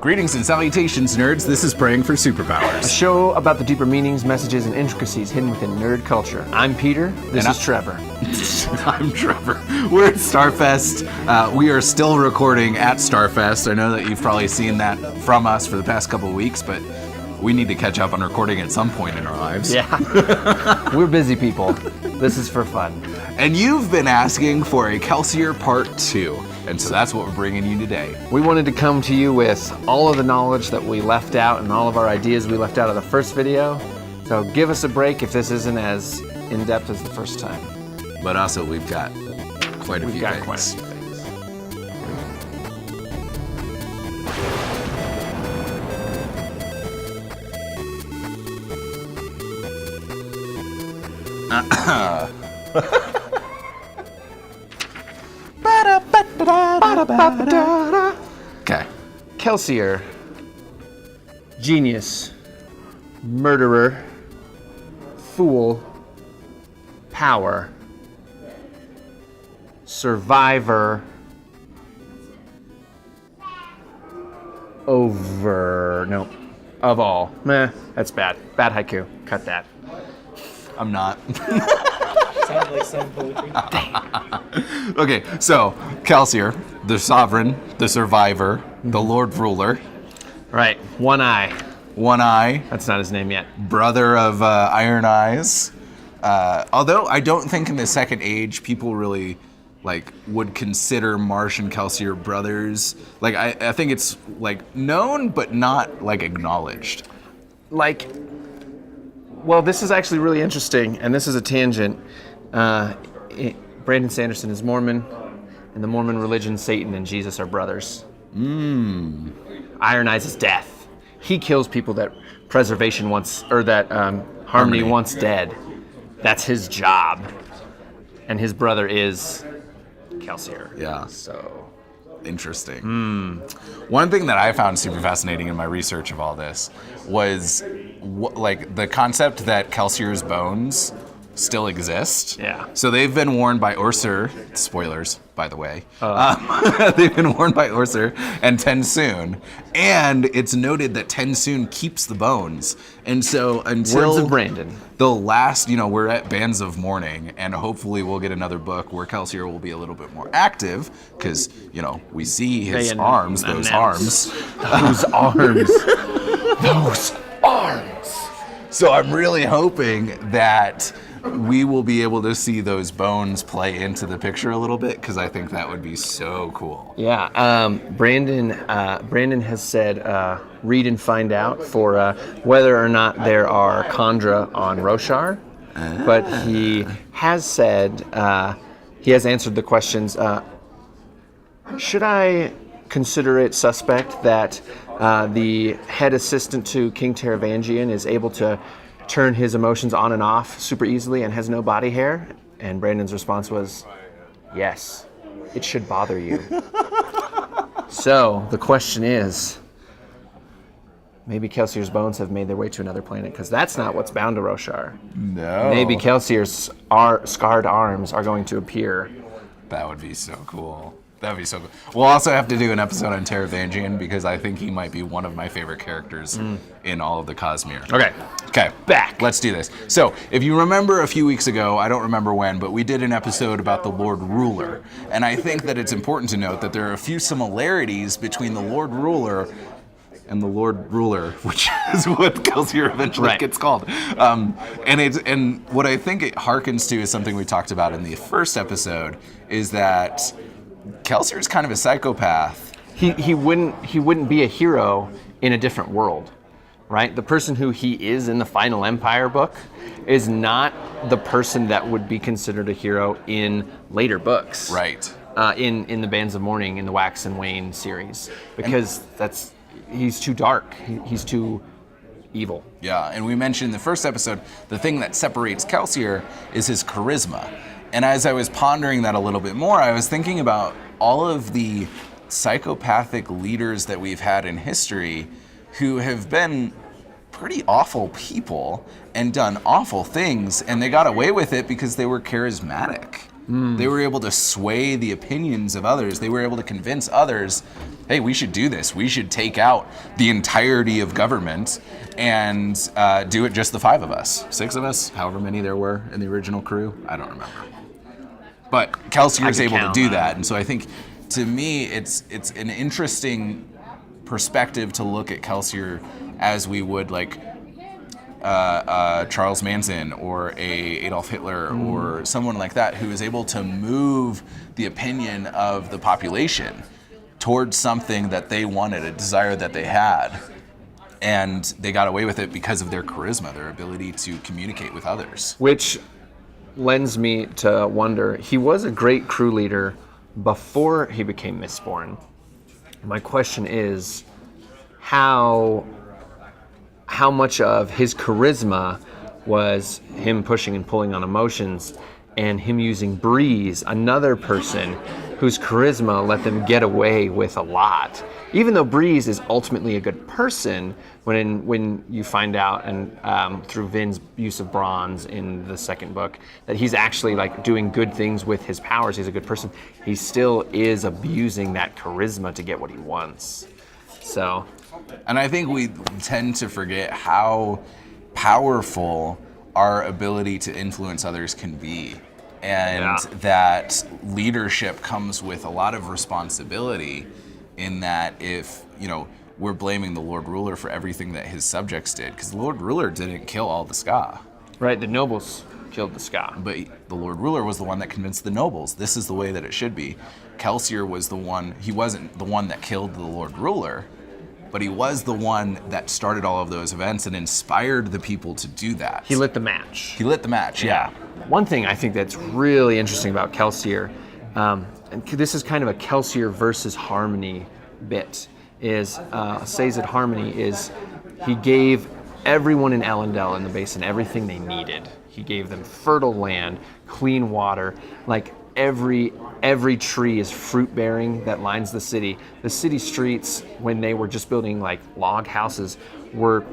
Greetings and salutations, nerds. This is Praying for A Superpowers. show about the deeper meanings, messages, and intricacies hidden within nerd culture. I'm Peter. This is Trevor. I'm Trevor. We're at Starfest. We are still recording at Starfest. I know that you've probably seen that from us for the past couple of weeks, but we need to catch up on recording at some point in our lives. Yeah. We're busy people. This is for fun. And you've been asking for a Kelsier Part 2. And so that's what we're bringing you today. We wanted to come to you with all of the knowledge that we left out and all of our ideas we left out of the first video. So give us a break if this isn't as in-depth as the first time. But also, we've got quite a few things. Quite a few things. Okay. Kelsier, genius, murderer, fool, power, survivor, of all. Meh, that's bad. Bad haiku. Cut that. I'm not. Sounds like some poetry. Okay, so Kelsier, the sovereign, the survivor, the Lord Ruler, Right, One Eye. One Eye, That's not his name yet. brother of Iron Eyes. Although I don't think in the Second Age people really would consider Marsh and Kelsier brothers. I think it's known but not acknowledged. Well, this is actually really interesting, and this is a tangent. Brandon Sanderson is Mormon, and the Mormon religion, Satan and Jesus are brothers. Iron Eyes is death. He kills people that Harmony wants dead. That's his job, and his brother is Kelsier. Yeah. So Interesting. One thing that I found super fascinating in my research of all this was the concept that Kelsier's bones still exist. Yeah. So they've been worn by Ursur, spoilers, by the way. They've been worn by Ursur and Tensoon. And it's noted that Tensoon keeps the bones. And so until words of Brandon. the last, we're at Bands of Mourning, and hopefully we'll get another book where Kelsier will be a little bit more active, because, we see his arms, those arms. Those arms. Those arms. So I'm really hoping that we will be able to see those bones play into the picture a little bit, because I think that would be so cool. Yeah, Brandon has said read and find out for whether or not there are Khandra on Roshar, but he has said, he has answered the questions, should I consider it suspect that the head assistant to King Taravangian is able to turn his emotions on and off super easily and has no body hair? And Brandon's response was, yes, it should bother you. So the question is, maybe Kelsier's bones have made their way to another planet, because that's not what's bound to Roshar. No. Maybe Kelsier's scarred arms are going to appear. That would be so cool. That'd be so cool. We'll also have to do an episode on Taravangian, because I think he might be one of my favorite characters in all of the Cosmere. Okay. Back. Let's do this. So, if you remember a few weeks ago, I don't remember when, but we did an episode about the Lord Ruler. And I think that it's important to note that there are a few similarities between the Lord Ruler and the Lord Ruler, which is what Kelsier eventually gets called. And what I think it harkens to is something we talked about in the first episode, is that Kelsier is kind of a psychopath. He wouldn't be a hero in a different world, right? The person who he is in the Final Empire book is not the person that would be considered a hero in later books. Right. In the Bands of Mourning, in the Wax and Wane series, because he's too dark. He's too evil. Yeah, and we mentioned in the first episode, the thing that separates Kelsier is his charisma. And as I was pondering that a little bit more, I was thinking about all of the psychopathic leaders that we've had in history who have been pretty awful people and done awful things, and they got away with it because they were charismatic. They were able to sway the opinions of others. They were able to convince others, hey, we should do this. We should take out the entirety of government and do it just the 5 of us. 6 of us, however many there were in the original crew. I don't remember. But Kelsier is able to do that. And so I think, to me, it's an interesting perspective to look at Kelsier as we would like Charles Manson or a Adolf Hitler or someone like that, who is able to move the opinion of the population towards something that they wanted, a desire that they had. And they got away with it because of their charisma, their ability to communicate with others. Which lends me to wonder, he was a great crew leader before he became Mistborn. My question is, how much of his charisma was him pushing and pulling on emotions, and him using Breeze, another person whose charisma let them get away with a lot? Even though Breeze is ultimately a good person, when you find out, and through Vin's use of bronze in the second book, that he's actually like doing good things with his powers, he's a good person, he still is abusing that charisma to get what he wants. So, and I think we tend to forget how powerful our ability to influence others can be. And that leadership comes with a lot of responsibility, in that if, we're blaming the Lord Ruler for everything that his subjects did, because the Lord Ruler didn't kill all the Ska. Right, the nobles killed the Ska. But the Lord Ruler was the one that convinced the nobles, this is the way that it should be. Kelsier was the one, he wasn't the one that killed the Lord Ruler, but he was the one that started all of those events and inspired the people to do that. He lit the match. He lit the match, yeah. One thing I think that's really interesting about Kelsier, and this is kind of a Kelsier versus Harmony bit, is Sazed Harmony is, he gave everyone in Elendel in the basin everything they needed. He gave them fertile land, clean water, like every tree is fruit bearing that lines the city. The city streets, when they were just building like log houses, were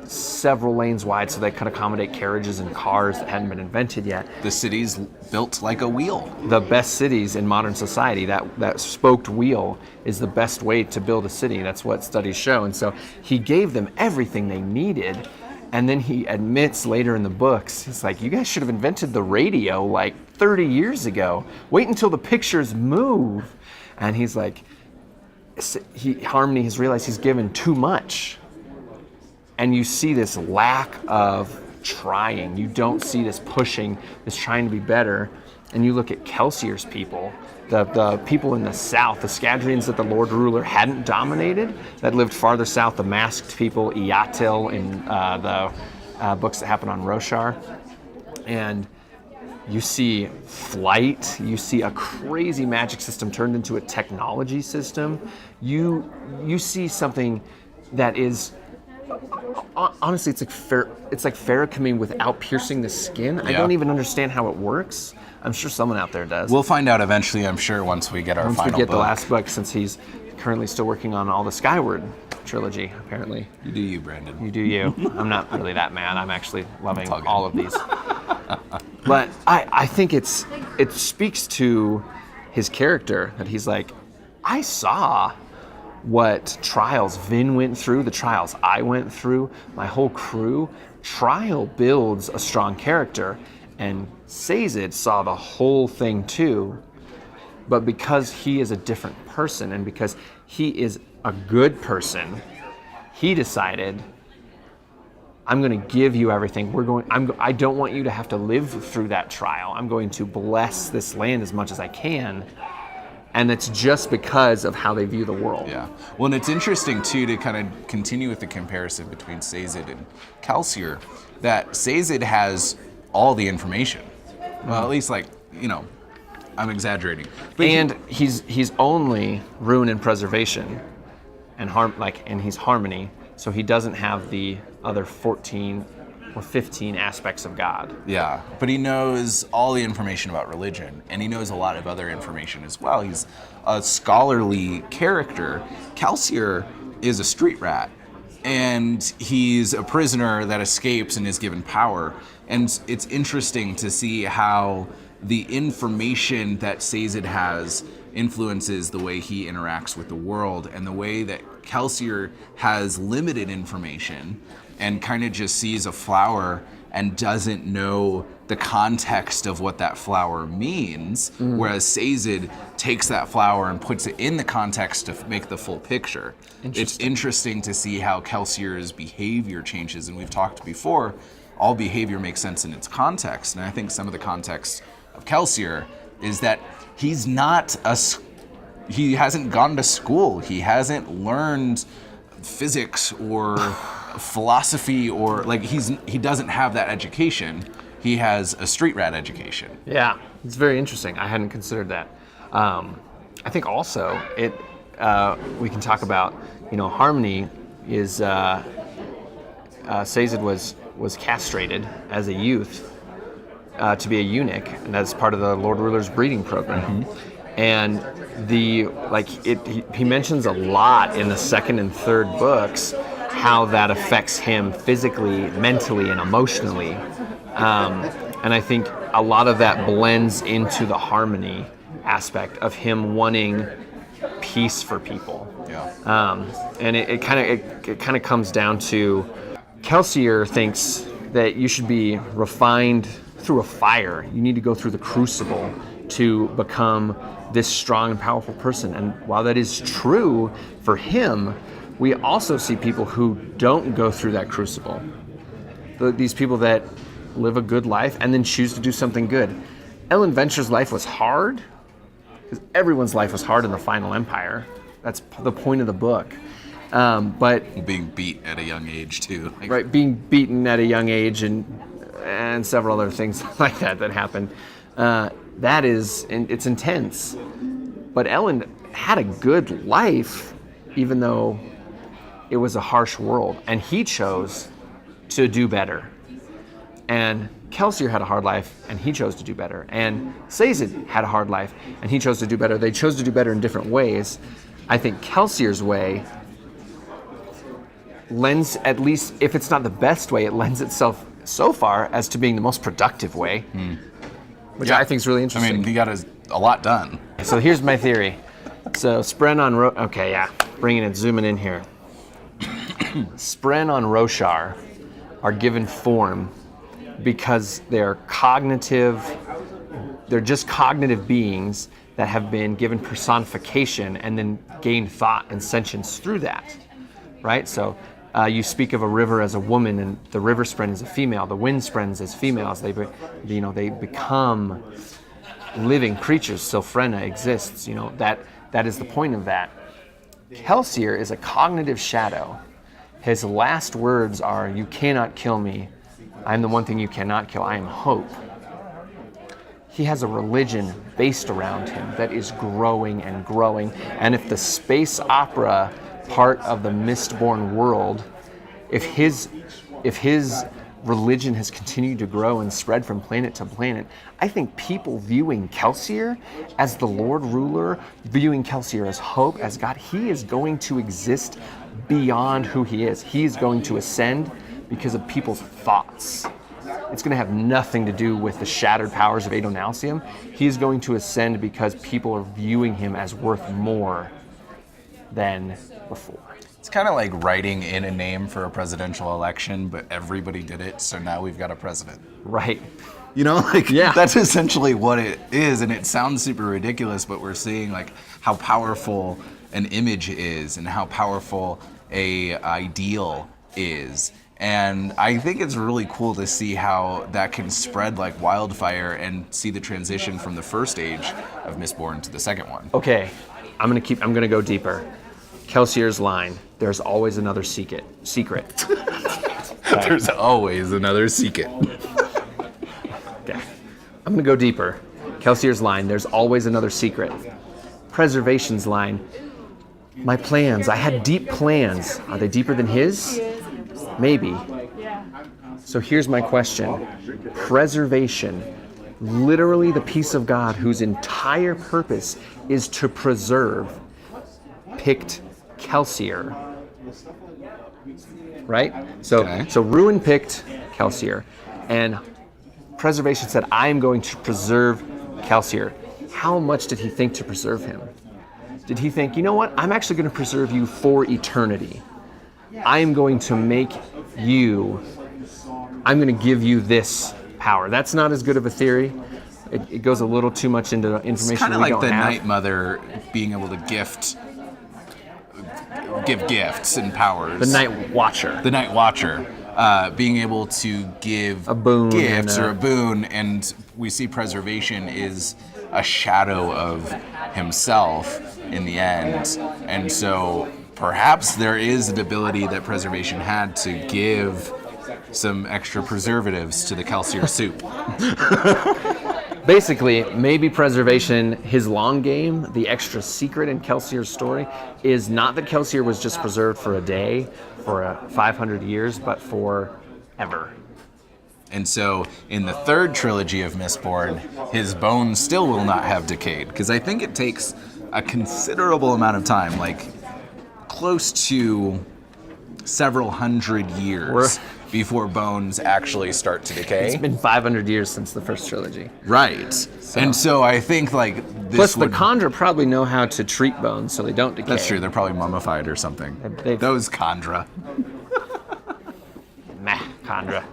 several lanes wide so they could accommodate carriages and cars that hadn't been invented yet. The city's built like a wheel. The best cities in modern society, that spoked wheel is the best way to build a city. That's what studies show. And so he gave them everything they needed. And then he admits later in the books, he's like, you guys should have invented the radio like 30 years ago. Wait until the pictures move. And he's like, Harmony has realized he's given too much. And you see this lack of trying. You don't see this pushing, this trying to be better. And you look at Kelsier's people, the people in the south, the Scadrians that the Lord Ruler hadn't dominated, that lived farther south, the masked people, Iatil in the books that happen on Roshar. And you see flight, you see a crazy magic system turned into a technology system. You see something that is, honestly, it's like Farrakhaming without piercing the skin. I don't even understand how it works. I'm sure someone out there does. We'll find out eventually, I'm sure, once we get our final book. Once we get the last book, since he's currently still working on all the Skyward trilogy, apparently. You do you, Brandon. You do you. I'm not really that mad. I'm actually loving all of these. But I think it speaks to his character, that he's like, I saw what trials Vin went through, the trials I went through, my whole crew. Trial builds a strong character, and Sazed saw the whole thing too, but because he is a different person and because he is a good person, he decided, I'm going to give you everything. I don't want you to have to live through that trial. I'm going to bless this land as much as I can. And it's just because of how they view the world. Yeah. Well, and it's interesting, too, to kind of continue with the comparison between Sazed and Kelsier, that Sazed has all the information. Well, at least, I'm exaggerating. But and he's only ruin and preservation, and he's harmony, so he doesn't have the other 14 or 15 aspects of God. Yeah, but he knows all the information about religion, and he knows a lot of other information as well. He's a scholarly character. Kelsier is a street rat, and he's a prisoner that escapes and is given power. And it's interesting to see how the information that Sazed has influences the way he interacts with the world, and the way that Kelsier has limited information and kind of just sees a flower and doesn't know the context of what that flower means, whereas Sazed takes that flower and puts it in the context to make the full picture. It's interesting to see how Kelsier's behavior changes, and we've talked before, all behavior makes sense in its context, and I think some of the context of Kelsier is that he hasn't gone to school, he hasn't learned physics or philosophy, or like he doesn't have that education. He has a street rat education. Yeah, it's very interesting. I hadn't considered that. I think also we can talk about, Harmony is Sazed was castrated as a youth to be a eunuch, and that's part of the Lord Ruler's breeding program. And he mentions a lot in the second and third books how that affects him physically, mentally, and emotionally. And I think a lot of that blends into the Harmony aspect of him wanting peace for people. Yeah. And it kind of comes down to Kelsier thinks that you should be refined through a fire. You need to go through the crucible to become this strong and powerful person. And while that is true for him, we also see people who don't go through that crucible. These people that live a good life and then choose to do something good. Ellen Venture's life was hard, because everyone's life was hard in the Final Empire. That's the point of the book. But being beat at a young age too. Right, being beaten at a young age and several other things like that happened. It's intense. But Ellen had a good life, even though it was a harsh world, and he chose to do better. And Kelsier had a hard life, and he chose to do better. And Sazed had a hard life, and he chose to do better. They chose to do better in different ways. I think Kelsier's way lends, at least if it's not the best way, it lends itself so far as to being the most productive way, which I think is really interesting. I mean, he got a lot done. So here's my theory. So Spren on bringing it, zooming in here. Spren on Roshar are given form because they're just cognitive beings that have been given personification and then gained thought and sentience through that, right? So you speak of a river as a woman, and the river spren is a female, the wind sprens as females. They become living creatures. Sylphrena exists. That is the point of that. Kelsier is a cognitive shadow. His last words are, "You cannot kill me. I am the one thing you cannot kill. I am hope." He has a religion based around him that is growing and growing. And if the space opera part of the Mistborn world, if his religion has continued to grow and spread from planet to planet, I think people viewing Kelsier as the Lord Ruler, viewing Kelsier as hope, as God, he is going to exist beyond who he is. He is going to ascend because of people's thoughts. It's going to have nothing to do with the shattered powers of Adonalsium. He is going to ascend because people are viewing him as worth more than before. It's kind of like writing in a name for a presidential election, but everybody did it, so now we've got a president. Right. That's essentially what it is, and it sounds super ridiculous, but we're seeing how powerful an image is and how powerful a ideal is. And I think it's really cool to see how that can spread like wildfire and see the transition from the first age of Mistborn to the second one. Okay, I'm gonna go deeper. Kelsier's line, "There's always another secret." There's always another secret. Okay, I'm gonna go deeper. Kelsier's line, "There's always another secret." Preservation's line, "My plans, I had deep plans. Are they deeper than his? Maybe." So here's my question. Preservation, literally the peace of God whose entire purpose is to preserve, picked Kelsier. Right? So Ruin picked Kelsier. And Preservation said, I am going to preserve Kelsier. How much did he think to preserve him? Did he think, you know what, I'm actually going to preserve you for eternity. I am going to make you, I'm going to give you this power. That's not as good of a theory. It goes a little too much into information It's kind of we like don't the have. Night Mother being able to give gifts and powers. The Night Watcher. The Night Watcher. Being able to give A boon gifts and or a boon, and we see preservation is a shadow of himself in the end. And so perhaps there is an ability that preservation had to give some extra preservatives to the Kelsier soup. Basically, maybe preservation, his long game, the extra secret in Kelsier's story, is not that Kelsier was just preserved for a day, for 500 years, but for ever. And so in the third trilogy of Mistborn, his bones still will not have decayed, because I think it takes a considerable amount of time, like close to several hundred years before bones actually start to decay. It's been 500 years since the first trilogy. Right. And so I think like this Plus, would... the Khandra probably know how to treat bones so they don't decay. That's true, they're probably mummified or something. Those Khandra. Meh, Khandra.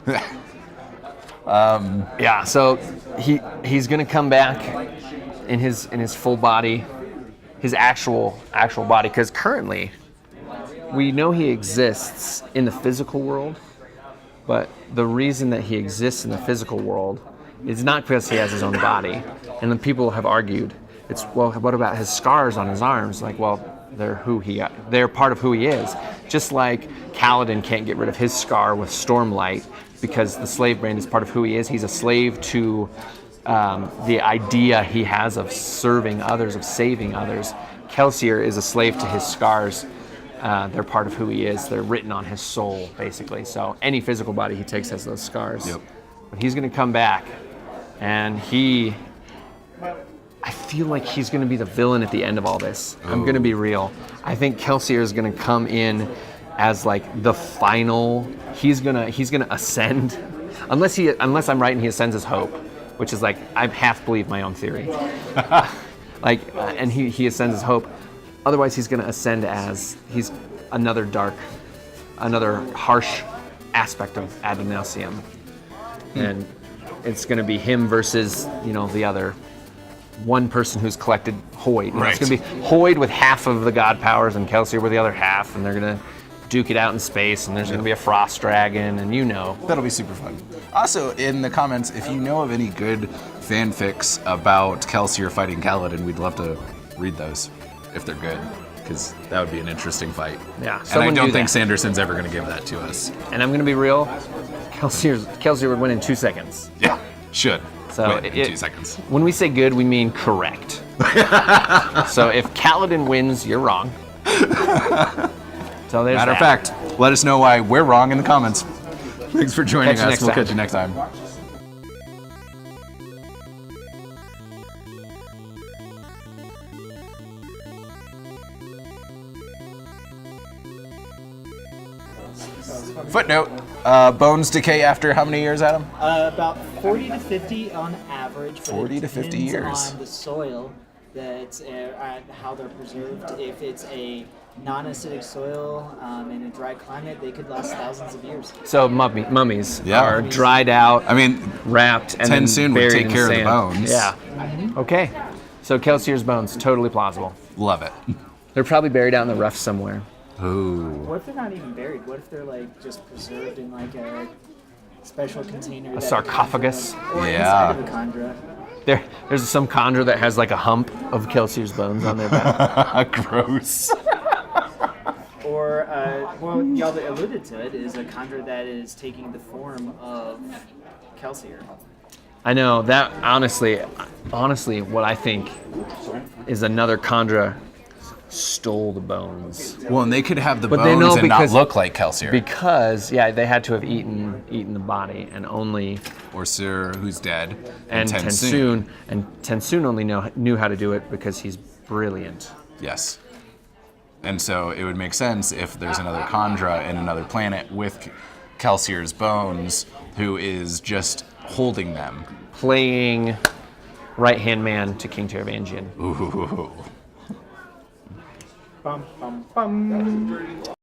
Yeah, so he's gonna come back in his full body, his actual body, because currently we know he exists in the physical world, but the reason that he exists in the physical world is not because he has his own body. And then people have argued, it's, well, what about his scars on his arms? Like, well, they're part of who he is. Just like Kaladin can't get rid of his scar with Stormlight because the slave brand is part of who he is. He's a slave to the idea he has of serving others, of saving others. Kelsier is a slave to his scars. They're part of who he is. They're written on his soul, basically. So any physical body he takes has those scars. Yep. But he's going to come back, and I feel like he's going to be the villain at the end of all this. I'm going to be real. I think Kelsier is going to come in as like the final. He's gonna ascend, unless I'm right and he ascends as Hope, which is like I half believe my own theory. And he ascends as Hope. Otherwise, he's going to ascend as he's another harsh aspect of Adonasium. And it's going to be him versus, the other one person who's collected Hoid. Right. It's going to be Hoid with half of the god powers and Kelsier with the other half, and they're going to duke it out in space, and there's going to be a frost dragon, and That'll be super fun. Also, in the comments, if you know of any good fanfics about Kelsier fighting Kaladin, we'd love to read those. If they're good, because that would be an interesting fight. Yeah, and I don't think that. Sanderson's ever going to give that to us. And I'm going to be real, Kelsier would win in 2 seconds. Yeah, should. So win in 2 seconds. When we say good, we mean correct. So if Kaladin wins, you're wrong. So there's Matter of that. fact, let us know why we're wrong in the comments. Thanks for joining Catch you us. next We'll time. catch you next time. Footnote, bones decay after how many years, Adam? About 40 to 50 on average. But 40 it to 50 depends years. on the soil that's how they're preserved. If it's a non-acidic soil in a dry climate, they could last thousands of years. So mummies Yeah. are dried out, I mean, wrapped, and then Tensoon would buried take in care of the sand. bones. Yeah. Okay. So Kelsier's bones, totally plausible. love it. They're probably buried out in the rough somewhere. Ooh. What if they're not even buried? What if they're like just preserved in like a special container? A sarcophagus. Or Yeah. inside of a chondra. There's some chondra that has like a hump of Kelsier's bones on their back. Gross. Or, well, y'all alluded to it, is a chondra that is taking the form of Kelsier. I know that honestly, what I think is another chondra stole the bones Well, and they could have the But they bones know and not because- look like Kelsier. because they had to have eaten the body and only Or Sir, who's dead. and Tensoon. Tensoon only knew how to do it because he's brilliant. Yes. And so it would make sense if there's another Khandra in another planet with Kelsier's bones, who is just holding them. Playing right-hand man to King Taravangian. Ooh. Bum, bum, bum.